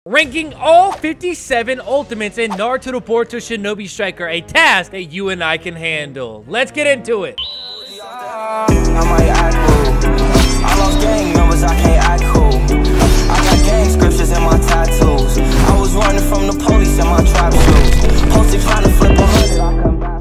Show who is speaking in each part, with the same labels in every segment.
Speaker 1: Ranking all 57 ultimates in Naruto to Boruto Shinobi Striker, a task that you and I can handle. Let's get into it.
Speaker 2: I might act rude. I lost gang members, I can't act cool. I got gang scriptures in my tattoos. I was running from the police in my trap shoes. Posted trying to flip 100, I come back.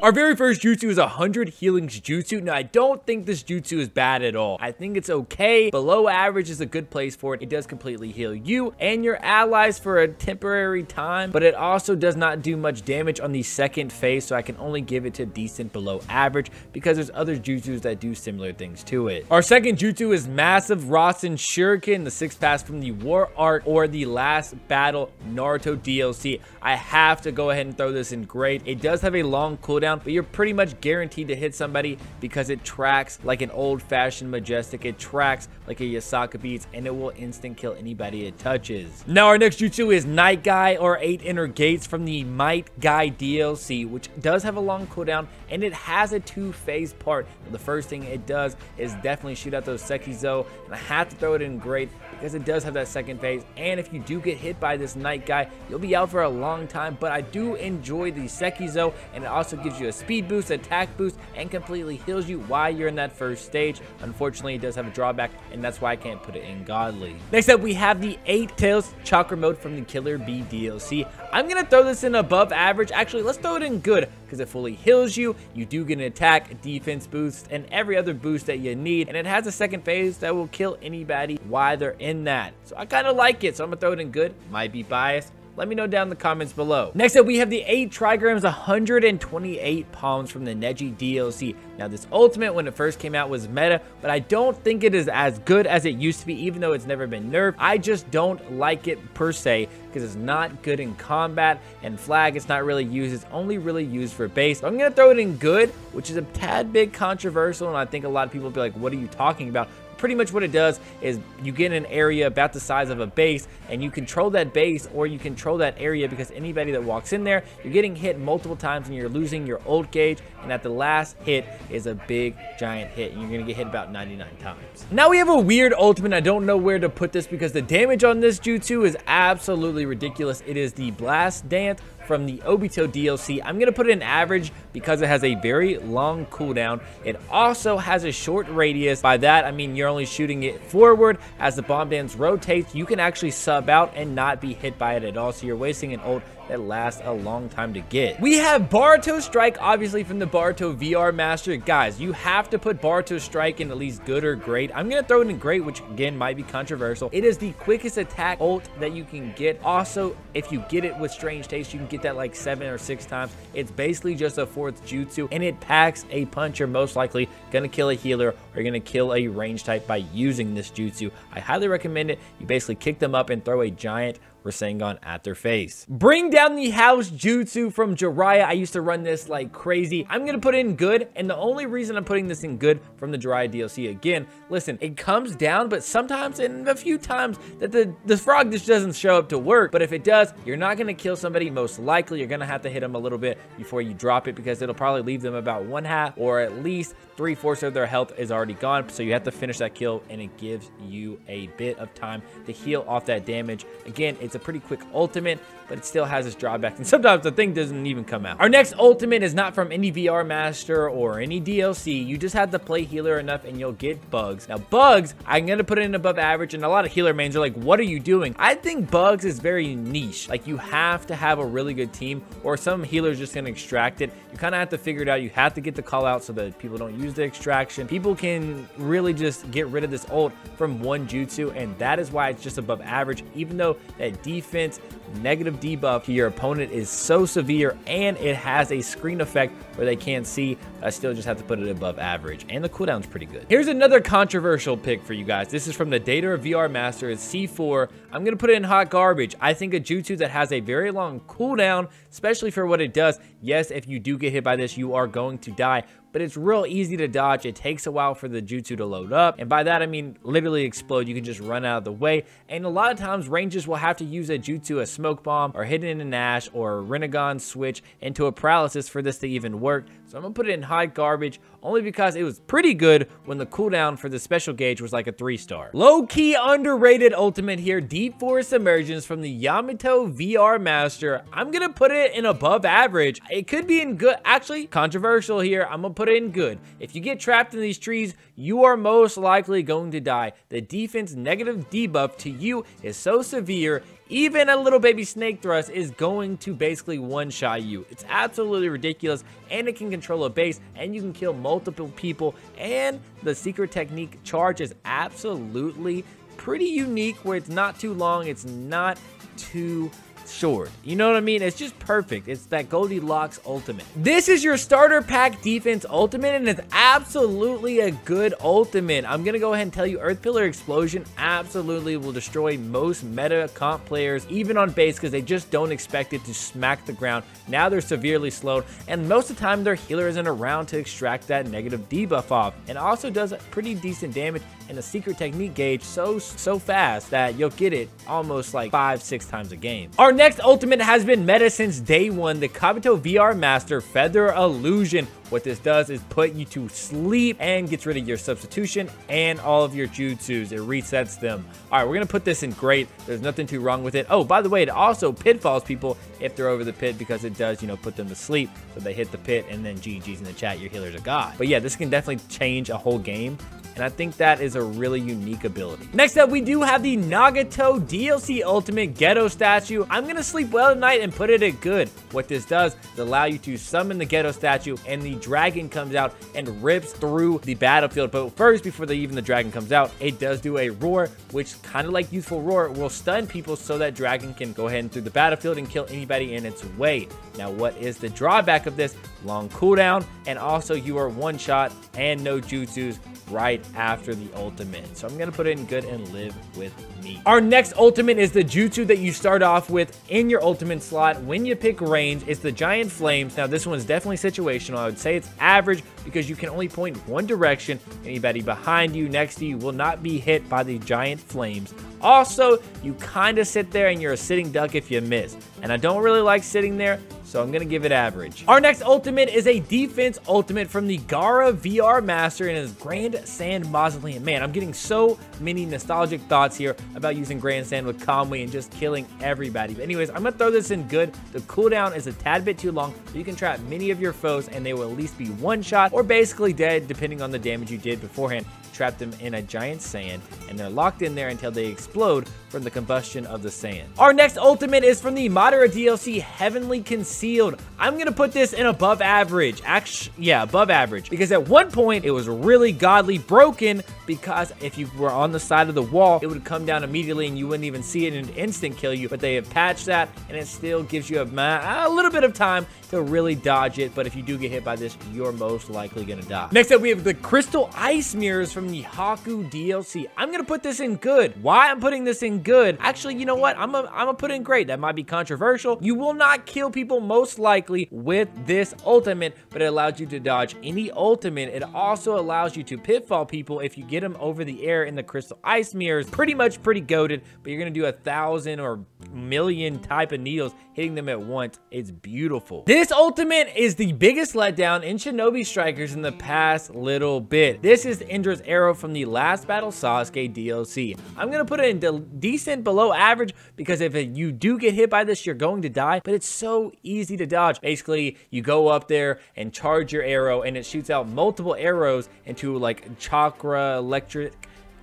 Speaker 1: Our very first jutsu is 100 healings jutsu. Now, I don't think this jutsu is bad at all. I think it's okay. Below average is a good place for it. It does completely heal you and your allies for a temporary time, but it also does not do much damage on the second phase, so I can only give it to decent below average because there's other jutsus that do similar things to it. Our second jutsu is Massive Rasen Shuriken, the 6th pass from the War Arc or the Last Battle Naruto DLC. I have to go ahead and throw this in great. It does have a long cooldown, but you're pretty much guaranteed to hit somebody because it tracks like an old-fashioned Majestic. It tracks like a Yasaka Beats, and it will instant kill anybody it touches. Now, our next jutsu is Night Guy or 8 Inner Gates from the Might Guy DLC, which does have a long cooldown, and it has a 2-phase part. The first thing it does is definitely shoot out those Sekizo, and I have to throw it in great because it does have that second phase, and if you do get hit by this Night Guy, you'll be out for a long time, but I do enjoy the Sekizo, and it also gives you a speed boost, attack boost, and completely heals you while you're in that first stage. Unfortunately, it does have a drawback, and that's why I can't put it in Godly. Next up, we have the 8 Tails Chakra Mode from the Killer Bee DLC. I'm going to throw this in above average. Actually, let's throw it in good because it fully heals you. You do get an attack, defense boost, and every other boost that you need, and it has a second phase that will kill anybody while they're in that. So I kind of like it, so I'm going to throw it in good. Might be biased. Let me know down in the comments below. Next up, we have the 8 Trigrams 128 Palms from the Neji DLC. Now, this ultimate, when it first came out, was meta, but I don't think it is as good as it used to be, even though it's never been nerfed. I just don't like it per se, because it's not good in combat, and flag, it's not really used. It's only really used for base. So I'm going to throw it in good, which is a tad bit controversial, and I think a lot of people will be like, what are you talking about? Pretty much what it does is you get an area about the size of a base, and you control that base or you control that area because anybody that walks in there, you're getting hit multiple times and you're losing your ult gauge, and at the last hit is a big giant hit, and you're gonna get hit about 99 times. Now we have a weird ultimate. I don't know where to put this because the damage on this jutsu is absolutely ridiculous. It is the Blast Dance from the Obito DLC. I'm gonna put it in average because it has a very long cooldown. It also has a short radius. By that, I mean you're only shooting it forward. As the bomb dance rotates, you can actually sub out and not be hit by it at all, so you're wasting an ult that lasts a long time to get. We have Boruto Strike, obviously from the Boruto VR Master. Guys, you have to put Boruto Strike in at least good or great. I'm gonna throw it in great, which again might be controversial. It is the quickest attack ult that you can get. Also, if you get it with Strange Taste, you can get that like 7 or 6 times. It's basically just a 4th jutsu, and it packs a punch. You're most likely gonna kill a healer or gonna kill a range type by using this jutsu. I highly recommend it. You basically kick them up and throw a giant Rasengan at their face. Bring down the house jutsu from Jiraiya. I used to run this like crazy. I'm gonna put it in good, and the only reason I'm putting this in good from the Jiraiya DLC, again, listen, it comes down, but sometimes and a few times that the frog just doesn't show up to work. But if it does, you're not gonna kill somebody. Most likely you're gonna have to hit them a little bit before you drop it because it'll probably leave them about 1/2 or at least 3/4 of their health is already gone. So you have to finish that kill, and it gives you a bit of time to heal off that damage. Again, it's a pretty quick ultimate, but it still has its drawbacks, and sometimes the thing doesn't even come out. Our next ultimate is not from any VR Master or any DLC. You just have to play healer enough and you'll get Bugs. Now Bugs, I'm gonna put it in above average, and a lot of healer mains are like, what are you doing? I think Bugs is very niche. Like, you have to have a really good team, or some healer's just gonna extract it. You kind of have to figure it out. You have to get the call out so that people don't use the extraction. People can really just get rid of this ult from one jutsu, and that is why it's just above average, even though that defense negative debuff to your opponent is so severe, and it has a screen effect where they can't see. I still just have to put it above average, and the cooldown's pretty good. Here's another controversial pick for you guys. This is from the Data of VR Master. It's C4. I'm gonna put it in hot garbage. I think a jutsu that has a very long cooldown, especially for what it does. Yes, if you do get hit by this, you are going to die, but it's real easy to dodge. It takes a while for the jutsu to load up, and by that I mean literally explode. You can just run out of the way, and a lot of times ranges will have to use a jutsu, a smoke bomb, or hidden in an ash, or a Rinnegan switch into a paralysis for this to even work. So I'm gonna put it in high garbage only because it was pretty good when the cooldown for the special gauge was like a 3-star. Low-key underrated ultimate here, Deep Forest Emergence from the Yamato VR Master. I'm gonna put it in above average. It could be in good, actually controversial here. I'm gonna put it in good. If you get trapped in these trees, you are most likely going to die. The defense negative debuff to you is so severe, even a little baby snake thrust is going to basically one-shot you. It's absolutely ridiculous, and it can control a base, and you can kill multiple people, and the secret technique charge is absolutely pretty unique, where it's not too long, it's not too short. You know what I mean? It's just perfect. It's that Goldilocks ultimate. This is your starter pack defense ultimate, and it's absolutely a good ultimate. I'm gonna go ahead and tell you, Earth Pillar Explosion absolutely will destroy most meta comp players, even on base, because they just don't expect it to smack the ground. Now they're severely slowed, and most of the time their healer isn't around to extract that negative debuff off, and also does pretty decent damage in a secret technique gauge so fast that you'll get it almost like 5-6 times a game. Our next ultimate has been meta since day one, the Kabuto VR Master Feather Illusion. What this does is put you to sleep and gets rid of your substitution and all of your jutsus. It resets them. All right, we're gonna put this in great. There's nothing too wrong with it. Oh, by the way, it also pitfalls people if they're over the pit, because it does, you know, put them to sleep. So they hit the pit, and then GG's in the chat, your healer's a god. But yeah, this can definitely change a whole game, and I think that is a really unique ability. Next up, we do have the Nagato DLC Ultimate Ghetto Statue. I'm gonna sleep well tonight and put it at good. What this does is allow you to summon the Ghetto Statue, and the dragon comes out and rips through the battlefield. But first, before even the dragon comes out, it does do a roar, which kind of like Youthful Roar will stun people, so that dragon can go ahead and through the battlefield and kill anybody in its way. Now, what is the drawback of this? Long cooldown, and also you are one shot and no jutsus right after the ultimate. So I'm gonna put it in good and live with me. Our next ultimate is the jutsu that you start off with in your ultimate slot when you pick range. It's the Giant Flames. Now this one's definitely situational. I would say it's average because you can only point one direction. Anybody behind you, next to you will not be hit by the Giant Flames. Also, you kind of sit there and you're a sitting duck if you miss, and I don't really like sitting there, so I'm gonna give it average. Our next ultimate is a defense ultimate from the Gara VR Master in his Grand Sand Mausoleum. Man, I'm getting so many nostalgic thoughts here about using Grand Sand with Kamui and just killing everybody. But anyways, I'm gonna throw this in good. The cooldown is a tad bit too long, but you can trap many of your foes and they will at least be one shot or basically dead depending on the damage you did beforehand. Trap them in a giant sand, and they're locked in there until they explode from the combustion of the sand. Our next ultimate is from the Madara DLC Heavenly Concealed. I'm gonna put this in above average. Actually, yeah, above average, because at one point it was really godly broken, because if you were on the side of the wall, it would come down immediately and you wouldn't even see it and instant kill you. But they have patched that, and it still gives you a little bit of time to really dodge it. But if you do get hit by this, you're most likely gonna die. Next up, we have the Crystal Ice Mirrors from the Haku DLC. I'm gonna put this in good. Why I'm putting this in good? Actually, you know what? I'm gonna put in great. That might be controversial. You will not kill people most likely with this ultimate, but it allows you to dodge any ultimate. It also allows you to pitfall people if you get them over the air in the Crystal Ice Mirrors. Pretty goated, but you're gonna do 1,000 or million type of needles hitting them at once. It's beautiful. This ultimate is the biggest letdown in Shinobi Strikers in the past little bit. This is Indra's Arrow from the Last Battle Sasuke DLC. I'm gonna put it in decent below average, because if you do get hit by this, you're going to die, but it's so easy to dodge. Basically, you go up there and charge your arrow, and it shoots out multiple arrows into like chakra electric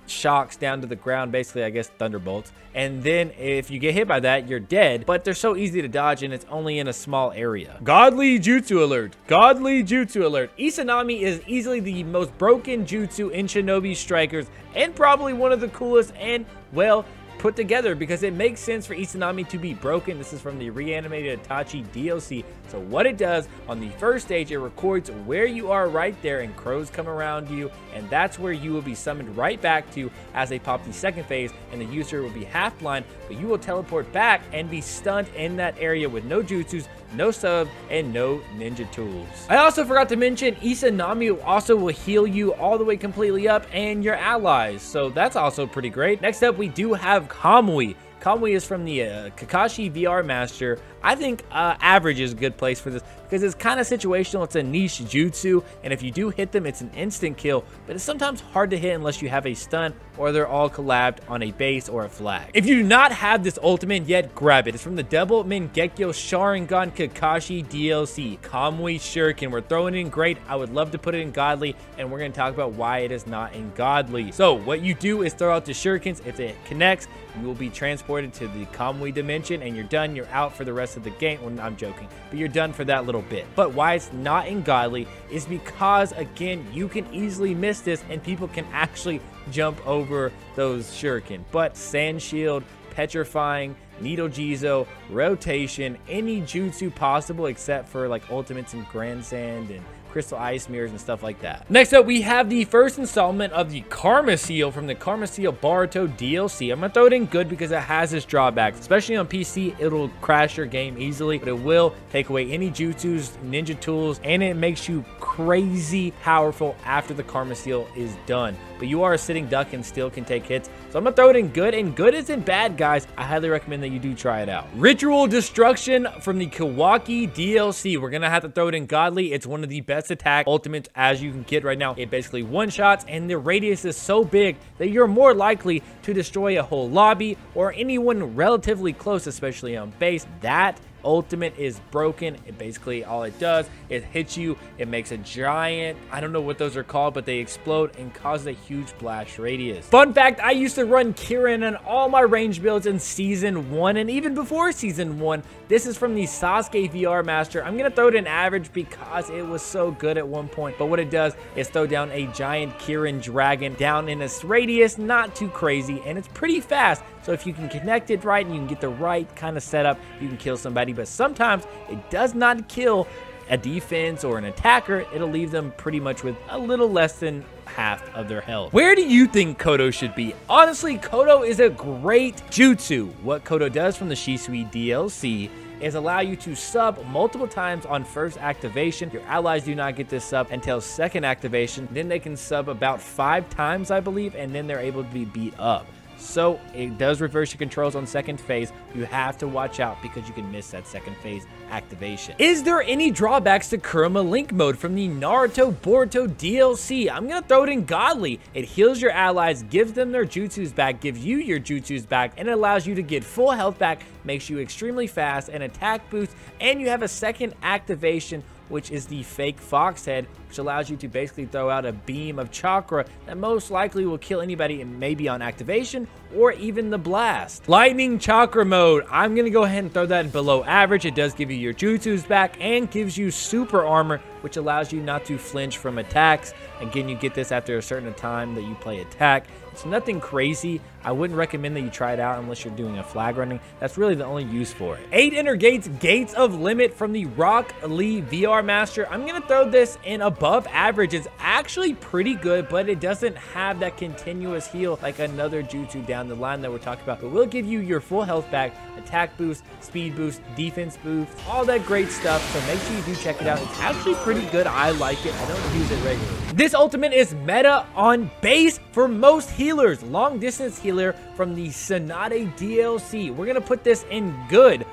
Speaker 1: shocks down to the ground, basically I guess thunderbolts, and then if you get hit by that, you're dead. But they're so easy to dodge, and it's only in a small area. Godly Jutsu alert. Godly Jutsu alert. Izanami is easily the most broken jutsu in Shinobi Strikers, and probably one of the coolest and, well, put together, because it makes sense for Izanami to be broken. This is from the Reanimated Itachi DLC. So what it does, on the first stage, it records where you are right there, and crows come around you, and that's where you will be summoned right back to as they pop the second phase, and the user will be half blind, but you will teleport back and be stunned in that area with no jutsus, no sub, and no ninja tools. I also forgot to mention, Izanami also will heal you all the way completely up and your allies, so that's also pretty great. Next up, we do have Kamui. Kamui is from the Kakashi VR Master. I think average is a good place for this because it's kind of situational. It's a niche jutsu, and if you do hit them, it's an instant kill, but it's sometimes hard to hit unless you have a stun or they're all collabed on a base or a flag. If you do not have this ultimate yet, grab it. It's from the Double Mangekyo Sharingan Kakashi DLC, Kamui Shuriken. We're throwing it in great. I would love to put it in godly, and we're going to talk about why it is not in godly. So what you do is throw out the shurikens. If it connects, you will be transported to the Kamui dimension, and you're done. You're out for the rest of the game. Well, I'm joking, but you're done for that little bit. But why it's not in godly is because, again, you can easily miss this, and people can actually jump over those shuriken. But Sand Shield, Petrifying, Needle Jizo, Rotation, any jutsu possible except for like ultimates and Grand Sand and Crystal Ice Mirrors and stuff like that. Next up, we have the first installment of the Karma Seal from the Karma Seal Boruto DLC. I'm gonna throw it in good because it has its drawbacks. Especially on PC, it'll crash your game easily, but it will take away any jutsus, ninja tools, and it makes you crazy powerful after the Karma Seal is done. But you are a sitting duck and still can take hits. So I'm gonna throw it in good, and good isn't bad, guys. I highly recommend that you do try it out. Ritual Destruction from the Kawaki DLC. We're gonna have to throw it in godly. It's one of the best attack ultimates as you can get right now. It basically one-shots, and the radius is so big that you're more likely to destroy a whole lobby or anyone relatively close, especially on base. That ultimate is broken. It basically, all it does, it hits you, it makes a giant, I don't know what those are called, but they explode and cause a huge blast radius. Fun fact, I used to run Kirin on all my range builds in Season 1 and even before Season 1. This is from the Sasuke VR Master. I'm gonna throw it in average because it was so good at one point, but what it does is throw down a giant Kirin dragon down in its radius, not too crazy, and it's pretty fast. So if you can connect it right and you can get the right kind of setup, you can kill somebody. But sometimes it does not kill a defense or an attacker. It'll leave them pretty much with a little less than half of their health. Where do you think Kodo should be? Honestly, Kodo is a great jutsu. What Kodo does from the Shisui DLC is allow you to sub multiple times on first activation. Your allies do not get this sub until second activation. Then they can sub about 5 times, I believe, and then they're able to be beat up. So it does reverse your controls on second phase. You have to watch out because you can miss that second phase activation. Is there any drawbacks to Kurama Link mode from the Naruto Boruto DLC? I'm gonna throw it in godly. It heals your allies, gives them their jutsus back, gives you your jutsus back, and it allows you to get full health back, makes you extremely fast, an attack boost, and you have a second activation, which is the fake fox head, which allows you to basically throw out a beam of chakra that most likely will kill anybody, and maybe on activation or even the blast. Lightning chakra mode. I'm gonna go ahead and throw that in below average. It does give you your jutsus back and gives you super armor, which allows you not to flinch from attacks. Again, you get this after a certain time that you play attack. It's nothing crazy. I wouldn't recommend that you try it out unless you're doing a flag running. That's really the only use for it. 8 Inner Gates, Gates of Limit from the Rock Lee VR Master. I'm gonna throw this in above average. It's actually pretty good, but it doesn't have that continuous heal like another jutsu down the line that we're talking about. But we'll give you your full health back, attack boost, speed boost, defense boost, all that great stuff. So make sure you do check it out. It's actually pretty good. I like it. I don't use it regularly. This ultimate is meta on base for most healers. Long distance healer from the Tsunade DLC. We're gonna put this in good.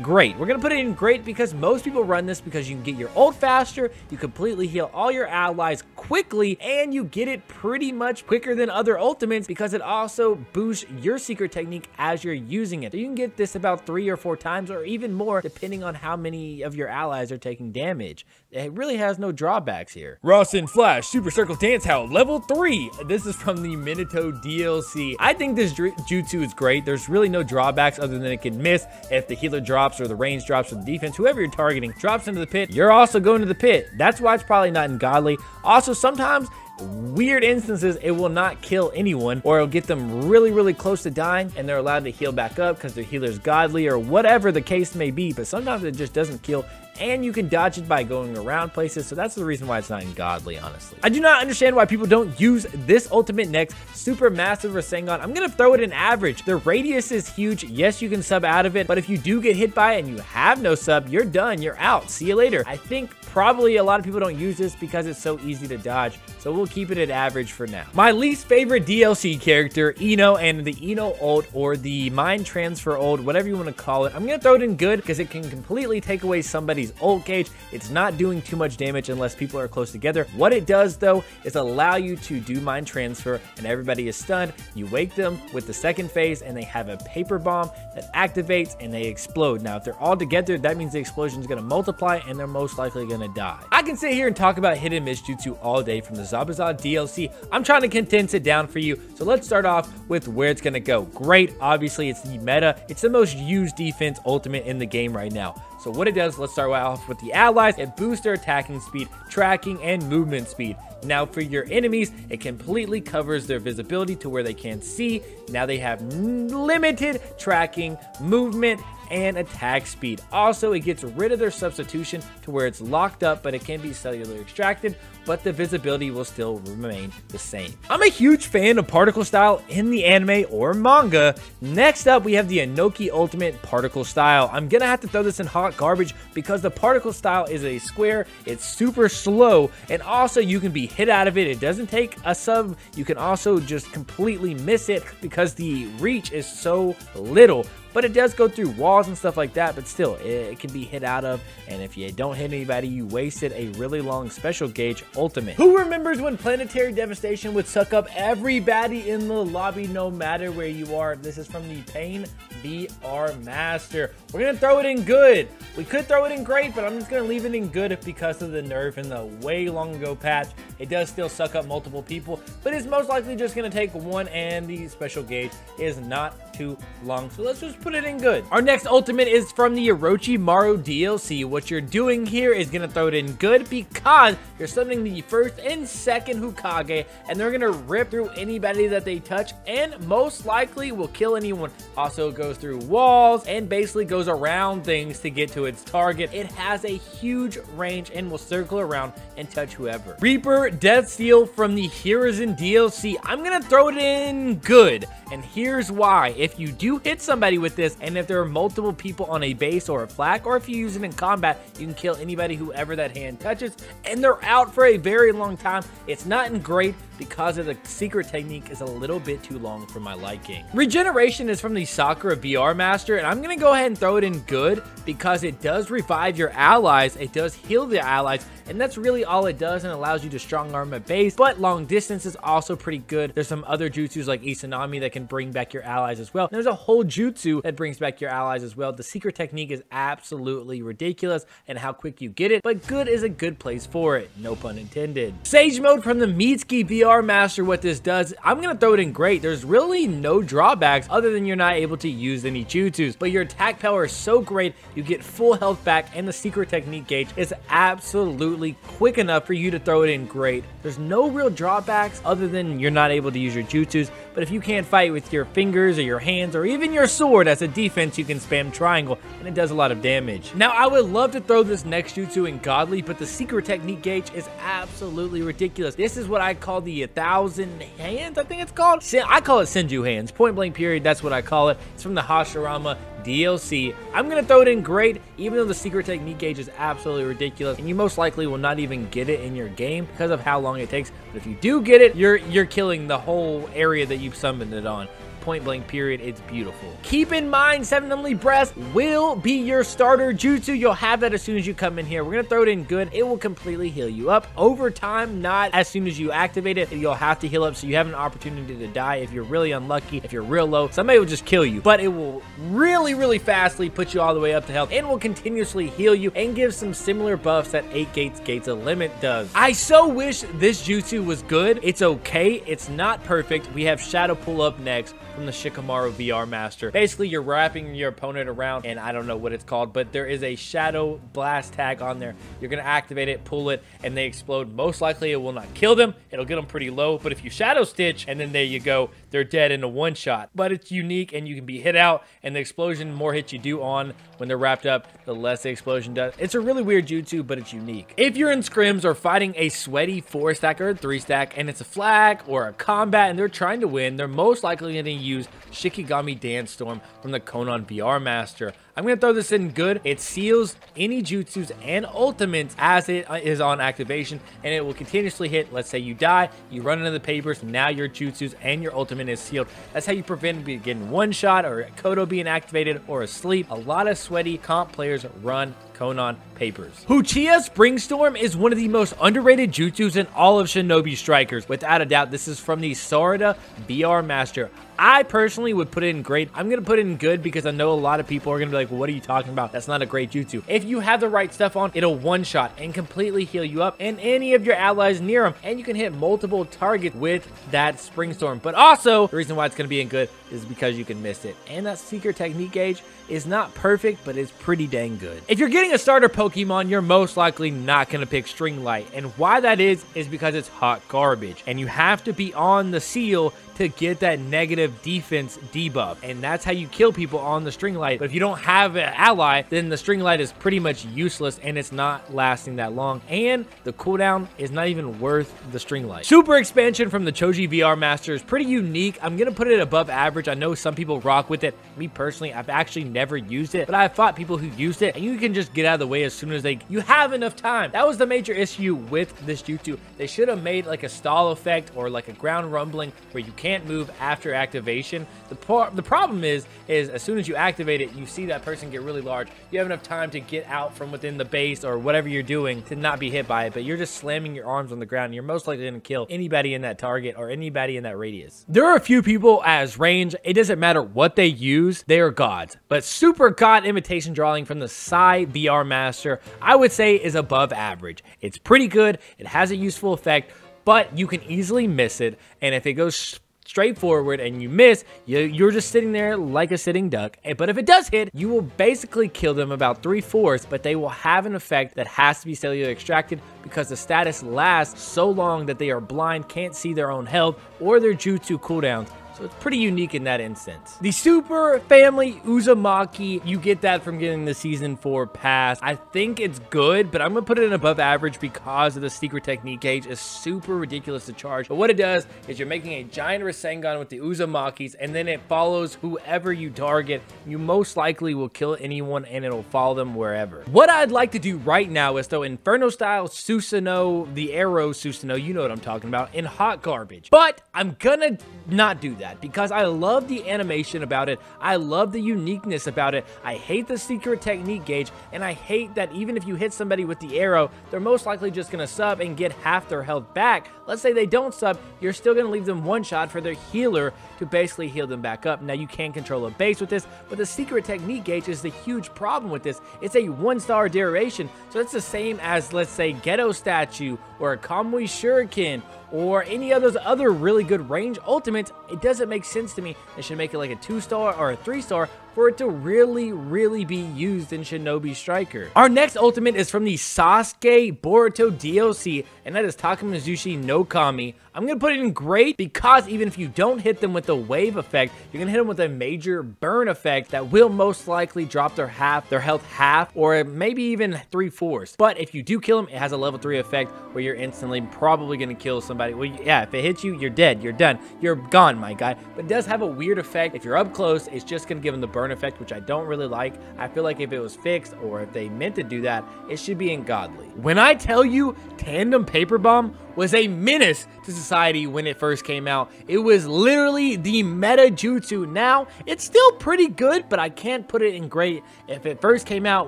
Speaker 1: Great. We're gonna put it in great because most people run this because you can get your ult faster, you completely heal all your allies quickly, and you get it pretty much quicker than other ultimates because it also boosts your secret technique as you're using it. So you can get this about 3 or 4 times or even more depending on how many of your allies are taking damage. It really has no drawbacks here. Rasen Flash Super Circle Dance Howl level 3. This is from the Minato DLC. I think this jutsu is great. There's really no drawbacks other than it can miss if the healer drops or the range drops or the defense, whoever you're targeting drops into the pit, you're also going to the pit. That's why it's probably not in godly. Also, sometimes weird instances it will not kill anyone, or it'll get them really close to dying and they're allowed to heal back up because their healer's godly or whatever the case may be. But sometimes it just doesn't kill, and you can dodge it by going around places. So that's the reason why it's not in godly, honestly. I do not understand why people don't use this ultimate next, Super Massive Rasengan. I'm gonna throw it in average. The radius is huge. Yes, you can sub out of it, but if you do get hit by it and you have no sub, you're done, you're out. See you later. I think Probably a lot of people don't use this because it's so easy to dodge, so we'll keep it at average for now. My least favorite DLC character, Ino, and the Ino ult, or the mind transfer ult, whatever you want to call it. I'm going to throw it in good because it can completely take away somebody's ult gauge. It's not doing too much damage unless people are close together. What it does though is allow you to do mind transfer and everybody is stunned. You wake them with the second phase and they have a paper bomb that activates and they explode. Now if they're all together, that means the explosion is going to multiply and they're most likely going to die. I can sit here and talk about hit and miss jutsu all day from the Zabuza DLC. I'm trying to condense it down for you, so let's start off with where it's going to go. Great, obviously it's the meta. It's the most used defense ultimate in the game right now. So what it does, let's start off with the allies. It boosts their attacking speed, tracking, and movement speed. Now for your enemies, it completely covers their visibility to where they can't see. Now they have limited tracking, movement, and attack speed. Also, it gets rid of their substitution to where it's locked up, but it can be cellular extracted, but the visibility will still remain the same. I'm a huge fan of particle style in the anime or manga. Next up, we have the Inoki Ultimate Particle Style. I'm gonna have to throw this in hot garbage because the particle style is a square, it's super slow, and also you can be hit out of it. It doesn't take a sub. You can also just completely miss it because the reach is so little. But it does go through walls and stuff like that, but still, it can be hit out of, and if you don't hit anybody, you wasted a really long special gauge ultimate. Who remembers when Planetary Devastation would suck up everybody in the lobby, no matter where you are? This is from the Pain VR Master. We're gonna throw it in good. We could throw it in great, but I'm just gonna leave it in good because of the nerf in the way long ago patch. It does still suck up multiple people, but it's most likely just gonna take one, and the special gauge is not too long, so let's just put it in good. Our next ultimate is from the Orochimaru DLC. What you're doing here is gonna throw it in good because you're summoning the first and second Hokage, and they're gonna rip through anybody that they touch, and most likely will kill anyone. Also goes through walls and basically goes around things to get to its target. It has a huge range and will circle around and touch whoever. Reaper Death Seal from the Hiruzen DLC. I'm gonna throw it in good, and here's why. If you do hit somebody with this, and if there are multiple people on a base or a flag, or if you use it in combat, you can kill anybody whoever that hand touches, and they're out for a very long time. It's not in great because of the secret technique is a little bit too long for my liking. Regeneration is from the Sakura VR Master, and I'm gonna go ahead and throw it in good because it does revive your allies, it does heal the allies, and that's really all it does, and allows you to strong arm a base. But long distance is also pretty good. There's some other jutsus like Izanami that can bring back your allies as well. And there's a whole jutsu that brings back your allies as well. The secret technique is absolutely ridiculous and how quick you get it, but good is a good place for it, no pun intended. Sage mode from the Mitsuki VR Master. What this does, I'm gonna throw it in great. There's really no drawbacks other than you're not able to use any jutsus, but your attack power is so great, you get full health back, and the secret technique gauge is absolutely quick enough for you to throw it in great. There's no real drawbacks other than you're not able to use your jutsus, but if you can't fight with your fingers or your hands or even your sword as a defense, you can spam triangle and it does a lot of damage. Now I would love to throw this next jutsu in godly, but the secret technique gauge is absolutely ridiculous. This is what I call the 1,000 hands, I think it's called. I call it Senju hands, point blank period, that's what I call it. It's from the Hashirama DLC. I'm gonna throw it in great, even though the secret technique gauge is absolutely ridiculous, and you most likely will not even get it in your game because of how long it takes. But if you do get it, you're killing the whole area that you've summoned it on. Point blank period, it's beautiful. Keep in mind, Seven Deadly Breath will be your starter jutsu. You'll have that as soon as you come in here. We're gonna throw it in good. It will completely heal you up over time, not as soon as you activate it. You'll have to heal up, so you have an opportunity to die if you're really unlucky. If you're real low, somebody will just kill you, but it will really fastly put you all the way up to health and will continuously heal you and give some similar buffs that 8 Gates of Limit does. I so wish this jutsu was good. It's okay, it's not perfect. We have Shadow Pull Up next from the Shikamaru VR Master. Basically, you're wrapping your opponent around, and I don't know what it's called, but there is a Shadow Blast tag on there. You're gonna activate it, pull it, and they explode. Most likely, it will not kill them. It'll get them pretty low, but if you Shadow Stitch, and then there you go, they're dead in a one-shot. But it's unique, and you can be hit out, and the explosion, more hits you do on when they're wrapped up, the less the explosion does. It's a really weird jutsu, but it's unique. If you're in scrims or fighting a sweaty 4-stack or a 3-stack, and it's a flag or a combat, and they're trying to win, they're most likely gonna use Shikigami Dance Storm from the Konan VR Master. I'm going to throw this in good. It seals any jutsus and ultimates as it is on activation, and it will continuously hit. Let's say you die, you run into the papers, now your jutsus and your ultimate is sealed. That's how you prevent getting one shot or Kodo being activated or asleep. A lot of sweaty comp players run Konan papers. Uchiha Springstorm is one of the most underrated jutsus in all of Shinobi Strikers. Without a doubt, this is from the Sarada VR Master. I personally would put it in great. I'm going to put it in good because I know a lot of people are going to be like, well, what are you talking about? That's not a great jutsu. If you have the right stuff on, it'll one-shot and completely heal you up and any of your allies near them. And you can hit multiple targets with that Springstorm. But also, the reason why it's going to be in good is because you can miss it. And that secret technique gauge is not perfect, but it's pretty dang good. If you're getting a starter Pokemon, you're most likely not going to pick String Light. And why that is because it's hot garbage. And you have to be on the seal to get that negative defense debuff, and that's how you kill people on the String Light. But if you don't have an ally, then the String Light is pretty much useless and it's not lasting that long, and the cooldown is not even worth the String Light. Super expansion from the Choji VR Master is pretty unique. I'm gonna put it above average. I know some people rock with it. Me personally, I've actually never used it, but I've fought people who used it, and you can just get out of the way as soon as you have enough time. That was the major issue with this jutsu. They should have made like a stall effect or like a ground rumbling where you can't move after activation. The problem is as soon as you activate it, you see that person get really large. You have enough time to get out from within the base or whatever you're doing to not be hit by it, but you're just slamming your arms on the ground. And you're most likely going to kill anybody in that target or anybody in that radius. There are a few people as range. It doesn't matter what they use. They are gods. But Super God Imitation Drawing from the Sai VR Master, I would say is above average. It's pretty good. It has a useful effect, but you can easily miss it. And if it goes straight forward and you miss, you're just sitting there like a sitting duck. But if it does hit, you will basically kill them about 3/4, but they will have an effect that has to be cellular extracted because the status lasts so long that they are blind, can't see their own health or their jutsu cooldowns. So it's pretty unique in that instance. The Super Family Uzumaki, you get that from getting the Season 4 pass. I think it's good, but I'm going to put it in above average because of the secret technique gauge is super ridiculous to charge. But what it does is you're making a giant Rasengan with the Uzumakis, and then it follows whoever you target. You most likely will kill anyone, and it'll follow them wherever. What I'd like to do right now is, though, Inferno Style Susanoo, the Arrow Susanoo, you know what I'm talking about, in hot garbage. But I'm going to not do that because I love the animation about it. I love the uniqueness about it. I hate the secret technique gauge, and I hate that even if you hit somebody with the arrow, they're most likely just going to sub and get half their health back. Let's say they don't sub, you're still going to leave them one shot for their healer to basically heal them back up. Now, you can control a base with this, but the secret technique gauge is the huge problem with this. It's a 1-star duration, so it's the same as, let's say, Ghetto Statue or a Kamui Shuriken or any of those other really good range ultimates. It doesn't make sense to me. They should make it like a 2-star or a 3-star for it to really be used in Shinobi Striker. Our next ultimate is from the Sasuke Boruto DLC, and that is Takemizushi no Kami. I'm going to put it in great because even if you don't hit them with the wave effect, you're going to hit them with a major burn effect that will most likely drop their health half, or maybe even 3/4. But if you do kill them, it has a level 3 effect where you're instantly probably going to kill somebody. Well, yeah, if it hits you, you're dead. You're done. You're gone, my guy. But it does have a weird effect. If you're up close, it's just going to give them the burn effect, which I don't really like. I feel like if it was fixed or if they meant to do that, it should be in godly. When I tell you Tandem Paper Bomb was a menace to society when it first came out, it was literally the meta jutsu. Now, it's still pretty good, but I can't put it in great. If it first came out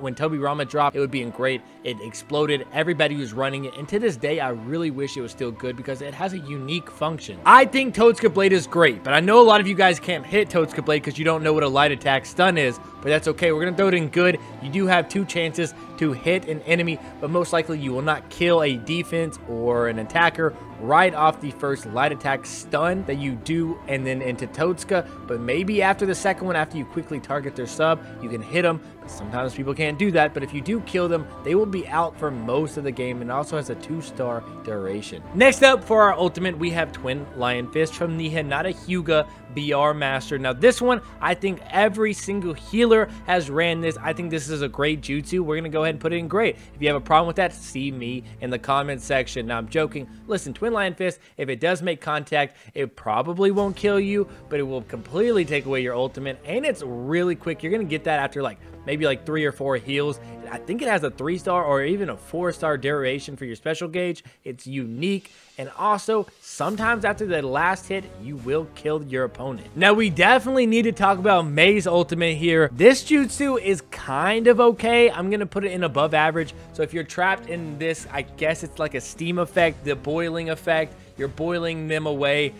Speaker 1: when Tobirama dropped, it would be in great. It exploded. Everybody was running it. And to this day, I really wish it was still good because it has a unique function. I think Totsuka Blade is great, but I know a lot of you guys can't hit Totsuka Blade because you don't know what a light attack stun is, but that's okay. We're going to throw it in good. You do have 2 chances to hit an enemy, but most likely you will not kill a defense or an attacker right off the first light attack stun that you do and then into Totsuka. But maybe after the second one, after you quickly target their sub, you can hit them. But sometimes people can't do that, but if you do kill them, they will be out for most of the game, and also has a 2-star duration. Next up for our ultimate, we have Twin Lion Fist from the Hinata Hyuga VR Master. Now this one, I think every single healer has ran this. I think this is a great jutsu. We're going to go ahead and put it in great. If you have a problem with that, see me in the comment section. Now I'm joking. Listen, Twin Lion Fist, if it does make contact, it probably won't kill you, but it will completely take away your ultimate, and it's really quick. You're going to get that after like maybe like 3 or 4 heals. I think it has a 3-star or even a 4-star duration for your special gauge. It's unique. And also, sometimes after the last hit, you will kill your opponent. Now, we definitely need to talk about Mei's ultimate here. This jutsu is kind of okay. I'm going to put it in above average. So if you're trapped in this, I guess it's like a steam effect, the boiling effect. You're boiling them away,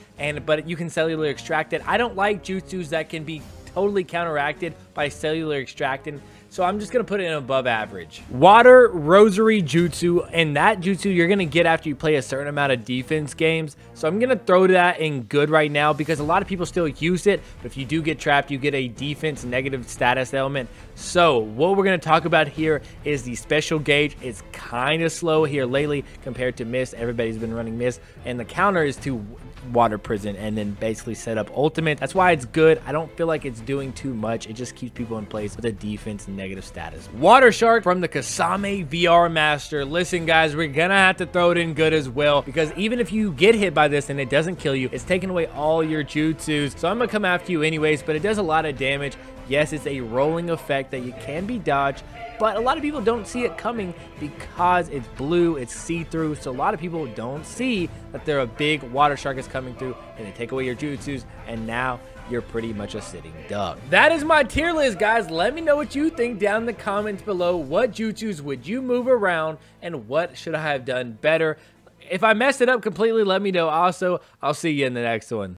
Speaker 1: but you can cellular extract it. I don't like jutsus that can be totally counteracted by cellular extracting. So I'm just going to put it in above average. Water Rosary Jutsu, and that jutsu you're going to get after you play a certain amount of defense games. So I'm going to throw that in good right now because a lot of people still use it. But if you do get trapped, you get a defense negative status element. So what we're going to talk about here is the special gauge. It's kind of slow here lately compared to Mist. Everybody's been running Mist. And the counter is to Water Prison and then basically set up ultimate. That's why it's good. I don't feel like it's doing too much. It just keeps people in place with a defense and negative status. Water Shark from the Kasame VR Master. Listen, guys, we're gonna have to throw it in good as well because even if you get hit by this and it doesn't kill you, it's taking away all your jutsus. So I'm gonna come after you anyways, but it does a lot of damage. Yes, it's a rolling effect that you can be dodged, but a lot of people don't see it coming because it's blue, it's see-through, so a lot of people don't see that a big water shark is coming through and they take away your jutsus, and now you're pretty much a sitting duck. That is my tier list, guys. Let me know what you think down in the comments below. What jutsus would you move around and what should I have done better? If I messed it up completely, let me know. Also, I'll see you in the next one.